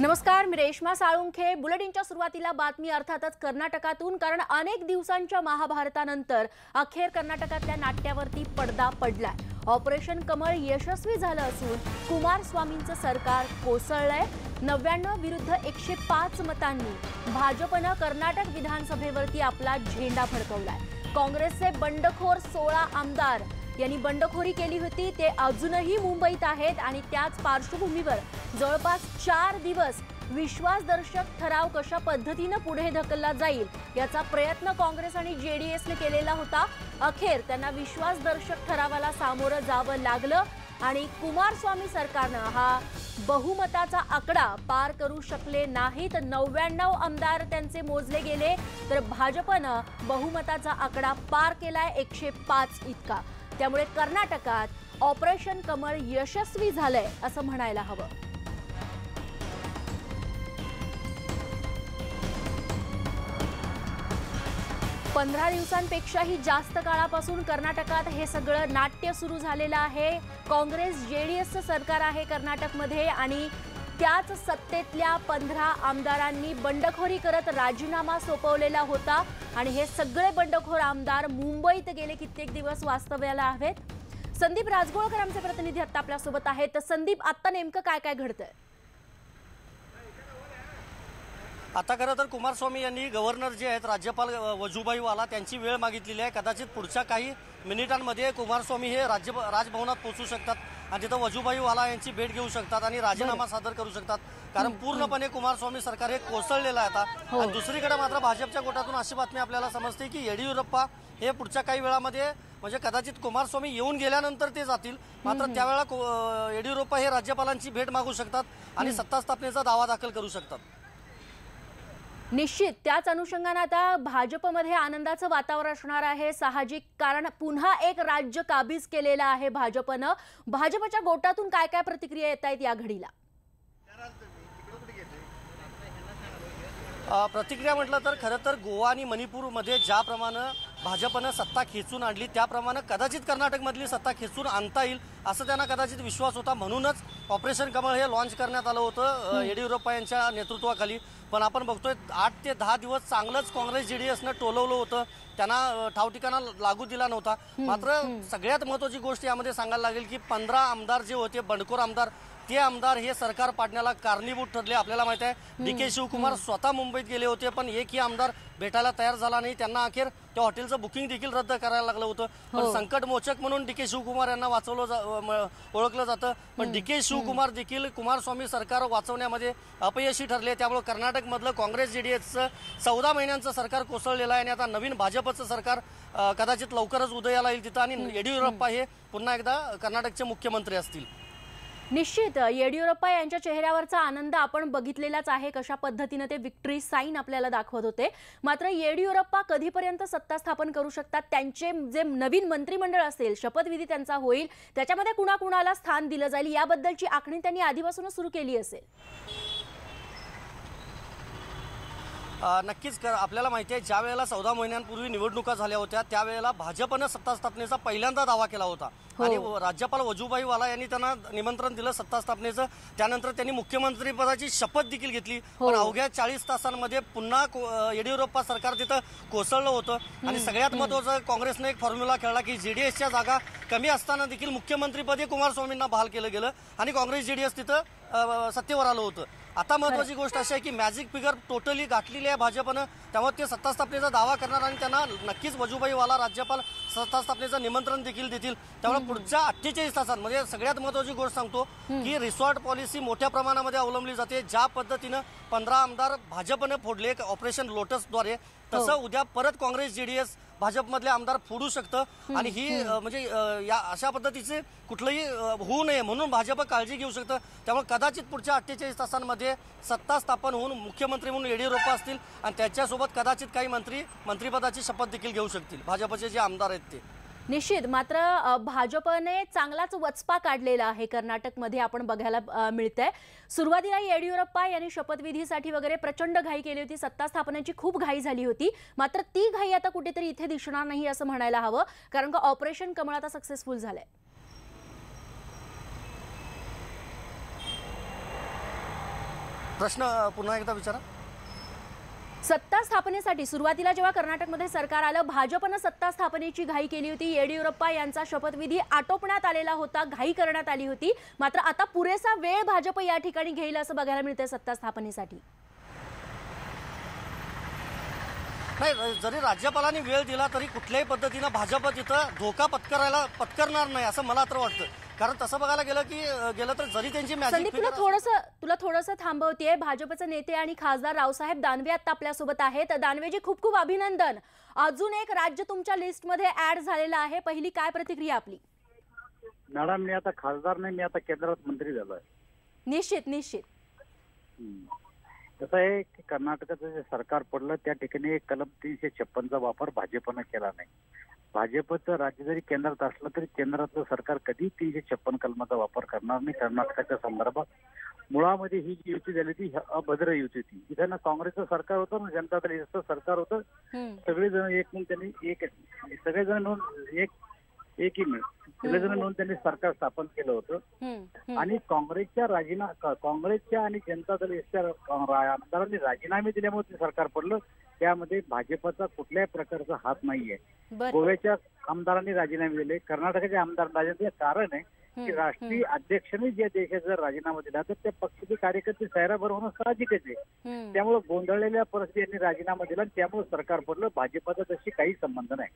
नमस्कार, मी रेश्मा साळुंखे। बुलेटिनच्या सुरुवातीला बातमी अर्थातच कर्नाटकातून, कारण अनेक दिवसांच्या महाभारतानंतर अखेर कर्नाटकातल्या नाट्यावरती पडदा पडलाय। ऑपरेशन कमळ यशस्वी झालं असून कुमारस्वामींचं सरकार कोसळलंय। 99 विरुद्ध 105 मतांनी भाजपनं कर्नाटक विधानसभेवरती आपला झेंडा फडकवलाय। काँग्रेसचे बंडखोर 16 आमदार यांनी बंडखोरी केली होती, ते अजूनही मुंबईत आहेत आणि त्याच पार्श्वभूमीवर जवळपास 4 दिवस विश्वासदर्शक ठराव कशा पद्धतीने पुढे ढकलला जाईल याचा प्रयत्न काँग्रेस आणि जेडीएसने केलेला होता। अखेर त्यांना विश्वासदर्शक ठरावाला सामोरं जावं लागलं आणि कुमारस्वामी सरकारनं हा बहुमताचा आकडा पार करू शकले नाहीत। 99 आमदार त्यांचे मोजले गेले, तर भाजपनं बहुमताचा आकडा पार केलाय 105 इतका। त्यामुळे कर्नाटकात ऑपरेशन कमळ यशस्वी झालंय असं म्हणायला हवं। पंधरा दिवसांपेक्षाही जास्त काळापासून कर्नाटकात हे सगळं नाट्य सुरू झालेलं आहे। काँग्रेस जेडीएसचं सरकार आहे कर्नाटकमध्ये आणि त्याच सत्तेतल्या 15 आमदारांनी बंडखोरी करत राजीनामा सोपवलेला होता आणि हे सगळे बंडखोर आमदार मुंबईत गेले कित्येक दिवस वास्तव्याला आहेत। संदीप राजगोळकर आमचे प्रतिनिधी आता आपल्या सोबत आहेत। तर संदीप, आता नेमकं काय काय घडतंय? आता खरं तर कुमारस्वामी यांनी गव्हर्नर जे आहेत राज्यपाल वजुभाई वाला त्यांची वेळ मागितलेली आहे। कदाचित पुढच्या काही मिनिटांमध्ये कुमारस्वामी हे राजभवनात पोहोचू शकतात आणि तिथं वजुभाई वाला यांची भेट घेऊ शकतात आणि राजीनामा सादर करू शकतात, कारण पूर्णपणे कुमारस्वामी सरकार हे कोसळलेलं आहे आता। आणि दुसरीकडे मात्र भाजपच्या गोटातून अशी बातमी आपल्याला समजते की येडियुरप्पा हे पुढच्या काही वेळामध्ये म्हणजे कदाचित कुमारस्वामी येऊन गेल्यानंतर ते जातील, मात्र त्यावेळेला येडियुरप्पा हे राज्यपालांची भेट मागू शकतात आणि सत्ता स्थापनेचा दावा दाखल करू शकतात। निश्चित त्याच अनुषंगाने आता भाजपमध्ये आनंदाचं वातावरण असणार आहे साहजिक, कारण पुन्हा एक राज्य काबीज केलेलं आहे भाजपनं। भाजपच्या गोटातून काय काय प्रतिक्रिया येत आहेत या घडीला? प्रतिक्रिया म्हटलं तर खरं तर गोवा आणि मणिपूरमध्ये ज्याप्रमाणे भाजपनं सत्ता खेचून आणली त्याप्रमाणे कदाचित कर्नाटकमधली सत्ता खेचून आणता येईल असं त्यांना कदाचित विश्वास होता, म्हणूनच ऑपरेशन कमळ हे लॉन्च करण्यात आलं होतं येडियुरप्पा यांच्या नेतृत्वाखाली। पण आपण बघतोय 8 ते 10 दिवस चांगलंच काँग्रेस जेडीएसनं टोलवलं होतं, त्यांना ठावठिकाणा लागू दिला नव्हता। मात्र सगळ्यात महत्त्वाची गोष्ट यामध्ये सांगायला लागेल की 15 आमदार जे होते बंडखोर आमदार, ते आमदार हे सरकार पाडण्याला कारणीभूत ठरले। आपल्याला माहिती आहे डीके शिवकुमार स्वतः मुंबईत गेले होते, पण एकही आमदार भेटायला तयार झाला नाही। त्यांना अखेर त्या हॉटेलचं बुकिंग देखील रद्द करायला लागलं होतं। पण संकटमोचक म्हणून डीके शिवकुमार यांना ओळखलं जातं, पण डीके शिवकुमार देखील कुमारस्वामी सरकार वाचवण्यामध्ये अपयशी ठरले। त्यामुळे कर्नाटकमधलं काँग्रेस जेडीएसचं 14 महिन्यांचं सरकार कोसळलेलं आहे आणि आता नवीन भाजपचं सरकार कदाचित लवकरच उदयाला येईल तिथं आणि येडियुरप्पा हे पुन्हा एकदा कर्नाटकचे मुख्यमंत्री असतील। निश्चित येडियुरप्पा यांच्या चेहऱ्यावरचा आनंद आपण बघितलेलाच आहे, कशा पद्धतीने ते विक्ट्री साईन आपल्याला दाखवत होते। मात्र येडियुरप्पा कधीपर्यंत सत्ता स्थापन करू शकतात? त्यांचे जे नवीन मंत्रिमंडळ असेल, शपथविधी त्यांचा होईल, त्याच्यामध्ये कुणाकुणाला स्थान दिलं जाईल याबद्दलची आखणी त्यांनी आधीपासूनच सुरू केली असेल। नक्कीच आपल्याला माहिती आहे ज्या वेळेला 14 महिन्यांपूर्वी निवडणुका झाल्या होत्या त्यावेळेला भाजपनं सत्ता स्थापनेचा पहिल्यांदा दावा केला होता आणि राज्यपाल वजुभाई वाला यांनी त्यांना निमंत्रण दिलं सत्ता स्थापनेचं। त्यानंतर त्यांनी मुख्यमंत्री पदाची शपथ देखील घेतली, पण अवघ्या 40 तासांमध्ये पुन्हा येडियुरप्पा सरकार तिथं कोसळलं होतं। आणि सगळ्यात महत्त्वाचं काँग्रेसने एक फॉर्म्युला खेळला की जेडीएसच्या जागा कमी असताना देखील मुख्यमंत्रीपदी कुमारस्वामींना बहाल केलं गेलं आणि काँग्रेस जेडीएस तिथं सत्तेवर आलं होतं। आता महत्त्वाची गोष्ट अशी आहे की मॅजिक फिगर टोटली गाठलेली आहे भाजपनं, त्यामुळे ते सत्ता स्थापनेचा दावा करणार आणि त्यांना नक्कीच वजुभाई वाला राज्यपाल सत्ता स्थापनेचं निमंत्रण देखील देतील। त्यामुळे पुढच्या 48 तासांमध्ये सगळ्यात महत्त्वाची गोष्ट सांगतो की रिसॉर्ट पॉलिसी मोठ्या प्रमाणामध्ये अवलंबली जाते। ज्या पद्धतीनं 15 आमदार भाजपनं फोडले ऑपरेशन लोटसद्वारे, तसं उद्या परत काँग्रेस जेडीएस भाजपमधले आमदार फोडू शकतं आणि ही म्हणजे या अशा पद्धतीचे कुठलंही होऊ नये म्हणून भाजप काळजी घेऊ शकतं। त्यामुळे कदाचित पुढच्या 48 तासांमध्ये सत्ता स्थापन होऊन मुख्यमंत्री म्हणून येडियुरप्पा असतील आणि त्याच्यासोबत कदाचित काही मंत्रिपदाची शपथ देखील घेऊ शकतील भाजपचे जे आमदार आहेत ते। निश्चित मात्र भाजपने चांगलाच वचपा काढलेला आहे कर्नाटकमध्ये आपण बघायला मिळतंय। सुरुवातीला येडियुरप्पा यांनी शपथविधीसाठी वगैरे प्रचंड घाई केली होती, सत्ता स्थापनेची खूप घाई झाली होती, मात्र ती घाई आता कुठेतरी इथे दिसणार नाही असं म्हणायला हवं, कारण का ऑपरेशन कमळ आता सक्सेसफुल झालंय। प्रश्न पुन्हा एकदा विचारा. सत्ता स्थापनेसाठी सुरुवातीला जेव्हा कर्नाटकमध्ये सरकार आलं, भाजपनं सत्ता स्थापनेची घाई केली होती. येडियुरप्पा यांचा शपथविधी आटोपण्यात आलेला होता, घाई करण्यात आली होती. मात्र आता पुरेसा वेळ भाजप या ठिकाणी घेईल असं बघायला मिळतंय सत्ता स्थापनेसाठी. नाही, जरी राज्यपालांनी वेळ दिला तरी कुठल्याही पद्धतीनं भाजप तिथं धोका पत्करणार नाही असं मला तर वाटतं. कारण तसं बघायला गेलं तर जरी त्यांची संदीप, तुला थोडंसं थांबवतेय. भाजपचे नेते आणि खासदार रावसाहेब दानवे आता आपल्यासोबत आहेत. दानवेजी, खूप खूप अभिनंदन. अजून एक राज्य तुमच्या लिस्टमध्ये ऍड झालेलं आहे. पहिली काय प्रतिक्रिया आपली? मॅडम, मी आता खासदार नाही, मी आता केंद्रात मंत्री झालोय. निश्चित. कसं आहे की कर्नाटकाचं जे सरकार पडलं त्या ठिकाणी कलम 356चा वापर भाजपनं केला नाही. भाजपचं राज्य जरी केंद्रात असलं तरी केंद्रातलं सरकार कधी 356 कलमाचा वापर करणार नाही कर्नाटकाच्या संदर्भात. मुळामध्ये ही जी युती झाली ती अभद्र युती होती. इथं ना काँग्रेसचं सरकार होतं ना जनता दलाचं सरकार होतं. सगळेजण सगळेजण मिळून सगळेजण मिळून त्यांनी सरकार स्थापन केलं होतं. आणि काँग्रेसच्या आणि जनता दल आमदारांनी राजीनामे दिल्यामुळे ते सरकार पडलं. त्यामध्ये भाजपचा कुठल्याही प्रकारचा हात नाहीये. गोव्याच्या आमदारांनी राजीनामे दिले, कर्नाटकाच्या आमदारांनी राजीनामे दिले. कारण आहे की राष्ट्रीय अध्यक्षांनी ज्या देशाचा राजीनामा दिला तर त्या पक्षाचे कार्यकर्ते सैराभर होणं साहजिकच आहे. त्यामुळे गोंधळलेल्या परिस्थितीत राजीनामा दिला आणि त्यामुळे सरकार पडलं. भाजपचा तशी काही संबंध नाही.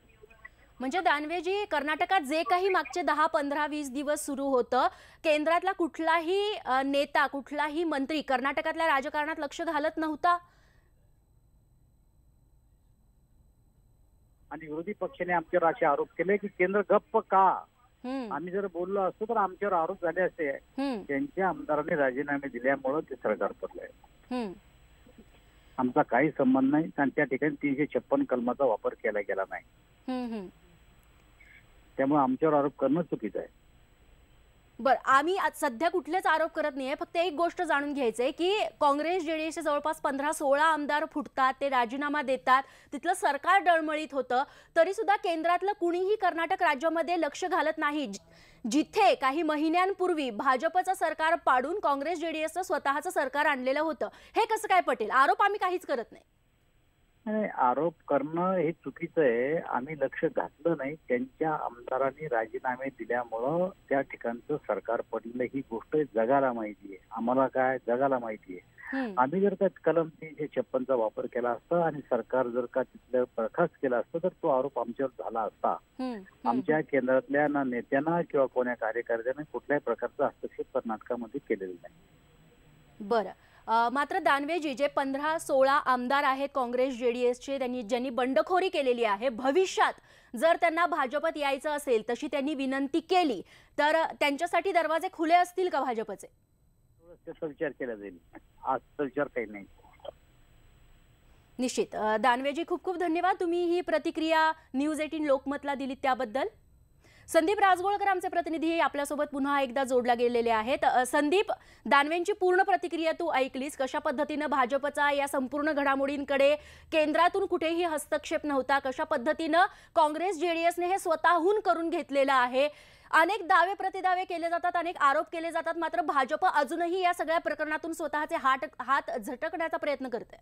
म्हणजे दानवेजी, कर्नाटकात जे काही मागचे 10, 15, 20 दिवस सुरू होतं, केंद्रातला कुठलाही नेता, कुठलाही मंत्री कर्नाटकातल्या राजकारणात लक्ष घालत नव्हता. आणि विरोधी पक्षाने आमच्यावर असे आरोप केले की केंद्र गप्प का. आम्ही जर बोललो असतो तर आमच्यावर आरोप झाले असते. त्यांच्या आमदारांनी राजीनामे दिल्यामुळे ते सरकार पडलंय. आमचा काही संबंध नाही आणि त्या ठिकाणी 356 कलमाचा वापर केला गेला नाही. त्यामुळे आमच्यावर आरोप करणं चुकीचं आहे. बरं, आम्ही सध्या कुठलेच आरोप करत नाहीये. फक्त एक गोष्ट जाणून घ्यायचंय की काँग्रेस जेडीएसचे जवळपास 15-16 आमदार फुटतात, ते राजीनामा देतात, तिथलं सरकार डळमळीत होतं, तरी सुद्धा केंद्रातलं कुणीही कर्नाटक राज्यामध्ये लक्ष घालत नाही. जिथे काही महिन्यांपूर्वी भाजपचं सरकार पाडून काँग्रेस जेडीएसचं स्वतःचं सरकार आणलेलं होतं, हे कसं काय पटेल? आरोप आम्ही काहीच करत नाही. आरोप करणं हे चुकीचं आहे. आम्ही लक्ष घातलं नाही. त्यांच्या आमदारांनी राजीनामे दिल्यामुळं त्या ठिकाणचं सरकार पडलं ही गोष्ट जगाला माहिती आहे. आम्हाला काय, जगाला माहिती आहे. आम्ही जर का कलम 356चा वापर केला असता आणि सरकार जर का तिथलं बरखास्त केला असतं तर तो आरोप आमच्यावर झाला असता. आमच्या केंद्रातल्या ना नेत्यांना किंवा कोण्या कार्यकर्त्यांना कुठल्याही प्रकारचा हस्तक्षेप कर्नाटकामध्ये केलेला नाही. बरं, मात्र दानवेजी, जे 15-16 आमदार आहेत काँग्रेस जेडीएसचे, ज्यांनी बंडखोरी केलेली आहे, भविष्यात जर त्यांना भाजपत यायचं असेल, तशी त्यांनी विनंती केली तर त्यांच्यासाठी दरवाजे खुले असतील का भाजपचे? त्याचा विचार केला जाईल. आजचा विचार काही नाही. निश्चित. दानवेजी, खूप खूप धन्यवाद. तुम्ही ही प्रतिक्रिया न्यूज 18 लोकमतला दिली त्याबद्दल. संदीप राजगोळकर आमचे प्रतिनिधी आपल्यासोबत पुन्हा एकदा जोडला गेलेले आहेत. संदीप, दानवेंची पूर्ण प्रतिक्रिया तू ऐकलीस. कशा पद्धतीनं भाजपचा या संपूर्ण घडामोडींकडे केंद्रातून कुठेही हस्तक्षेप नव्हता, कशा पद्धतीनं काँग्रेस जेडीएसने हे स्वतःहून करून घेतलेलं आहे. अनेक दावे प्रतिदावे केले जातात, अनेक आरोप केले जातात, मात्र भाजप अजूनही या सगळ्या प्रकरणातून स्वतःचे हात झटकण्याचा प्रयत्न करते.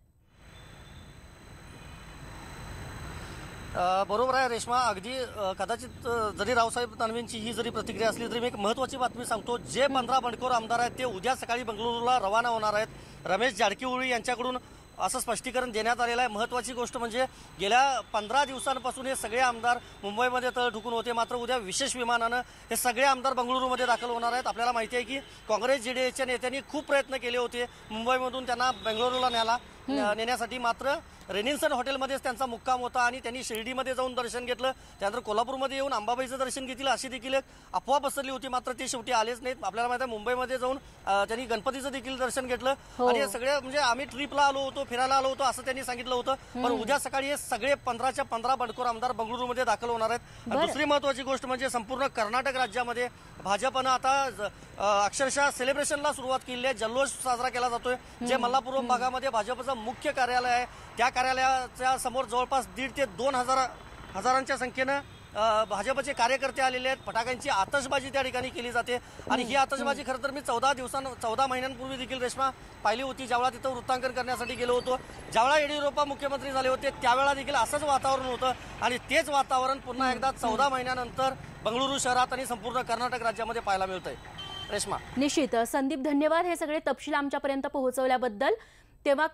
बरोबर आहे रेश्मा. अगदी कदाचित जरी रावसाहेब दानवेंची ही जरी प्रतिक्रिया असली तरी मी एक महत्त्वाची बातमी सांगतो. जे 15 बंडखोर आमदार आहेत ते उद्या सकाळी बंगळुरूला रवाना होणार आहेत. रमेश जारकीहोळी यांच्याकडून असं स्पष्टीकरण देण्यात आलेलं आहे. महत्त्वाची गोष्ट म्हणजे गेल्या 15 दिवसांपासून हे सगळे आमदार मुंबईमध्ये तळ ठुकून होते, मात्र उद्या विशेष विमानानं हे सगळे आमदार बंगळुरूमध्ये दाखल होणार आहेत. आपल्याला माहिती आहे की काँग्रेस जेडीएसच्या नेत्यांनी खूप प्रयत्न केले होते मुंबईमधून त्यांना बेंगळुरूला नेण्यासाठी, मात्र रेनिन्सन हॉटेलमध्येच त्यांचा मुक्काम होता आणि त्यांनी शिर्डीमध्ये जाऊन दर्शन घेतलं. त्यानंतर कोल्हापूरमध्ये येऊन अंबाबाईचं दर्शन घेतलं, अशी देखील एक अफवा पसरली होती, मात्र ते शेवटी आलेच नाहीत. आपल्याला माहिती आहे मुंबईमध्ये जाऊन त्यांनी गणपतीचं देखील दर्शन घेतलं आणि सगळे म्हणजे आम्ही ट्रिपला आलो होतो, फिरायला आलो होतो असं त्यांनी सांगितलं होतं. पण उद्या सकाळी हे सगळे 15च्या 15 बंडखोर आमदार बंगळुरूमध्ये दाखल होणार आहेत. दुसरी महत्त्वाची गोष्ट म्हणजे संपूर्ण कर्नाटक राज्यामध्ये भाजपनं आता अक्षरशः सेलिब्रेशनला सुरुवात केली आहे. जल्लोष साजरा केला जातोय. जे मल्लापुरम भागामध्ये भाजपचं मुख्य कार्यालय आहे त्या कार्यालयाच्या समोर जवळपास 1,500 ते 2,000 हजारांच्या संख्येनं भाजपचे कार्यकर्ते आलेले आहेत, फटाक्यांची आतषबाजी त्या ठिकाणी केली जाते आणि ही आतषबाजी खरं तर मी 14 महिन्यांपूर्वी देखील रेश्मा पाहिली होती, ज्यावेळा तिथं वृत्तांकन करण्यासाठी गेलो होतो. ज्यावेळा येडियुरप्पा मुख्यमंत्री झाले होते त्यावेळेला देखील असंच वातावरण होतं आणि तेच वातावरण पुन्हा एकदा 14 महिन्यानंतर बंगळुरू शहरात आणि संपूर्ण कर्नाटक राज्यामध्ये पाहायला मिळतंय. रेश्मा, निश्चित संदीप, धन्यवाद हे सगळे तपशील आमच्यापर्यंत पोहोचवल्याबद्दल. तेव्हा